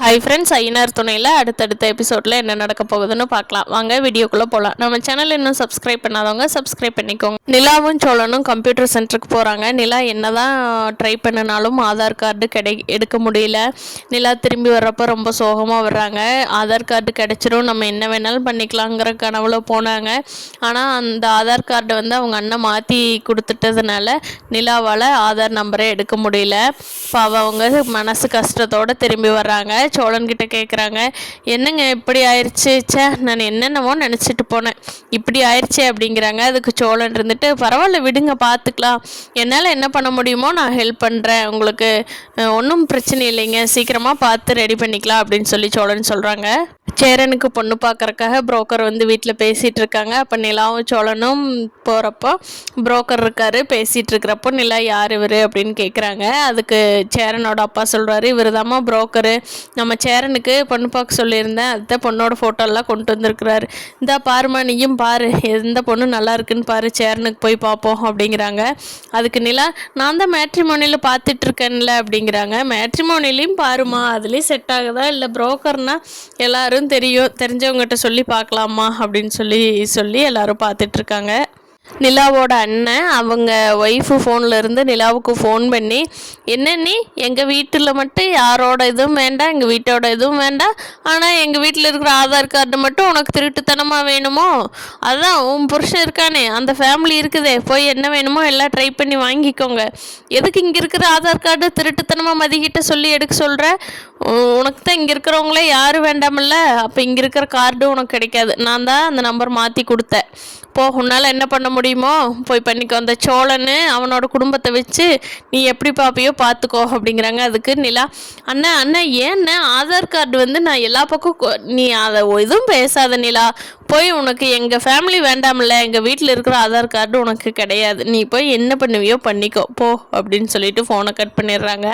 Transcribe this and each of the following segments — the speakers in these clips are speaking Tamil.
ஹை ஃப்ரெண்ட்ஸ், ஐயனார் துணையில் அடுத்தடுத்த எபிசோடில் என்ன நடக்க போகுதுன்னு பார்க்கலாம். வாங்க வீடியோக்குள்ளே போகலாம். நம்ம சேனல் இன்னும் சப்ஸ்கிரைப் பண்ணாதவங்க சப்ஸ்கிரைப் பண்ணிக்கோங்க. நிலாவும் சோழனும் கம்ப்யூட்டர் சென்டருக்கு போகிறாங்க. நிலா என்ன தான் ட்ரை பண்ணினாலும் ஆதார் கார்டு எடுக்க முடியல. நிலா திரும்பி வர்றப்போ ரொம்ப சோகமாக வர்றாங்க. ஆதார் கார்டு கிடைச்சிரும், நம்ம என்ன வேணாலும் பண்ணிக்கலாங்கிற கனவுல போனாங்க. ஆனால் அந்த ஆதார் கார்டை வந்து அவங்க அண்ணன் மாற்றி கொடுத்துட்டதுனால நிலாவால் ஆதார் நம்பரே எடுக்க முடியல. இப்போ அவங்க மனசு கஷ்டத்தோடு திரும்பி வர்றாங்க. சோழன்கிட்ட கேட்குறாங்க, என்னங்க இப்படி ஆயிடுச்சு, நான் என்னென்னமோ நினச்சிட்டு போனேன், இப்படி ஆயிடுச்சு அப்படிங்கிறாங்க. அதுக்கு சோழன் இருந்துட்டு, பரவாயில்ல விடுங்க பார்த்துக்கலாம், என்னால் என்ன பண்ண முடியுமோ நான் ஹெல்ப் பண்ணுறேன், உங்களுக்கு ஒன்றும் பிரச்சனை இல்லைங்க, சீக்கிரமாக பார்த்து ரெடி பண்ணிக்கலாம் அப்படின்னு சொல்லி சோழன் சொல்கிறாங்க. சேரனுக்கு பொண்ணு பார்க்குறக்காக புரோக்கர் வந்து வீட்டில் பேசிகிட்டு இருக்காங்க. அப்போ நிலாவும் சோழனும் போகிறப்போ புரோக்கர் இருக்கார். பேசிகிட்டு இருக்கிறப்போ நிலா யார் இவர் அப்படின்னு கேட்குறாங்க. அதுக்கு சேரனோட அப்பா சொல்கிறாரு, இவர் தாம்மா புரோக்கரு, நம்ம சேரனுக்கு பொண்ணு பார்க்க சொல்லியிருந்தேன், அதுதான் பொண்ணோட ஃபோட்டோலாம் கொண்டு வந்திருக்கிறாரு, இந்தா பாருமா நீயும் பாரு, எந்த பொண்ணு நல்லா இருக்குன்னு பாரு, சேரனுக்கு போய் பார்ப்போம் அப்படிங்கிறாங்க. அதுக்கு நிலா, நான் தான் மேட்ரிமோனியில் பார்த்துட்டு இருக்கேன்ல அப்படிங்கிறாங்க. மேட்ரிமோனிலையும் பாருமா, அதுலேயும் செட் ஆகுதா இல்லை புரோக்கர்னா எல்லாரும் தெரிஞ்சவங்ககிட்ட சொல்லி பார்க்கலாமா அப்படின்னு சொல்லி எல்லாரும் பார்த்துட்ருக்காங்க. நிலாவோட அண்ணன் அவங்க ஒய்ஃபு ஃபோனில் இருந்து நிலாவுக்கு ஃபோன் பண்ணி, என்ன நீ எங்கள் வீட்டில் மட்டும் யாரோட இதுவும் வேண்டாம், எங்கள் வீட்டோட இதுவும் வேண்டாம், ஆனால் எங்கள் வீட்டில் இருக்கிற ஆதார் கார்டு மட்டும் உனக்கு திருட்டுத்தனமாக வேணுமோ, அதுதான் உன் புருஷன் இருக்கானே அந்த ஃபேமிலி இருக்குதே, போய் என்ன வேணுமோ எல்லாம் ட்ரை பண்ணி வாங்கிக்கோங்க, எதுக்கு இங்கே இருக்கிற ஆதார் கார்டு திருட்டுத்தனமாக மதிக்கிட்ட சொல்லி எடுக்க சொல்கிற, உனக்கு தான் இங்கே இருக்கிறவங்களே யாரும் வேண்டாமில்ல, அப்போ இங்கே இருக்கிற கார்டு உனக்கு கிடைக்காது, நான் தான் அந்த நம்பர் மாற்றி கொடுத்தேன், போ உன்னால் என்ன பண்ண முடியுமோ போய் பண்ணிக்கோ, அந்த சோழன்னு அவனோட குடும்பத்தை வச்சு நீ எப்படி பார்ப்பியோ பார்த்துக்கோ அப்படிங்கிறாங்க. அதுக்கு நிலா, அண்ணா ஏன்னா ஆதார் கார்டு வந்து நான் எல்லா பக்கம் நீ அதை எதுவும் பேசாத நிலா, போய் உனக்கு எங்கள் ஃபேமிலி வேண்டாமில்ல, எங்கள் வீட்டில் இருக்கிற ஆதார் கார்டு உனக்கு கிடையாது, நீ போய் என்ன பண்ணுவியோ பண்ணிக்கோ போ அப்படின்னு சொல்லிட்டு ஃபோனை கட் பண்ணிடுறாங்க.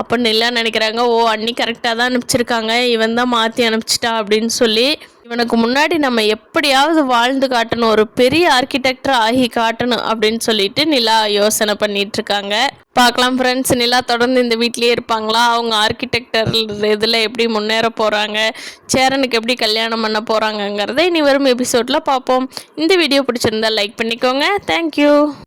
அப்போ நிலா நினைக்கிறாங்க, ஓ அண்ணி கரெக்டாக தான் அனுப்பிச்சிருக்காங்க, இவன் தான் மாற்றி அனுப்பிச்சிட்டா அப்படின்னு சொல்லி, இவனுக்கு முன்னாடி நம்ம எப்படியாவது வாழ்ந்து காட்டணும், ஒரு பெரிய ஆர்கிடெக்டர் ஆகி காட்டணும் அப்படின்னு சொல்லிட்டு நிலா யோசனை பண்ணிகிட்ருக்காங்க. பார்க்கலாம் ஃப்ரெண்ட்ஸ், நிலா தொடர்ந்து இந்த வீட்லேயே இருப்பாங்களா, அவங்க ஆர்கிடெக்டர் இதில் எப்படி முன்னேற போகிறாங்க, சேரனுக்கு எப்படி கல்யாணம் பண்ண போகிறாங்கங்கிறத இனி வரும் எபிசோடில் பார்ப்போம். இந்த வீடியோ பிடிச்சிருந்தா லைக் பண்ணிக்கோங்க. தேங்க்யூ.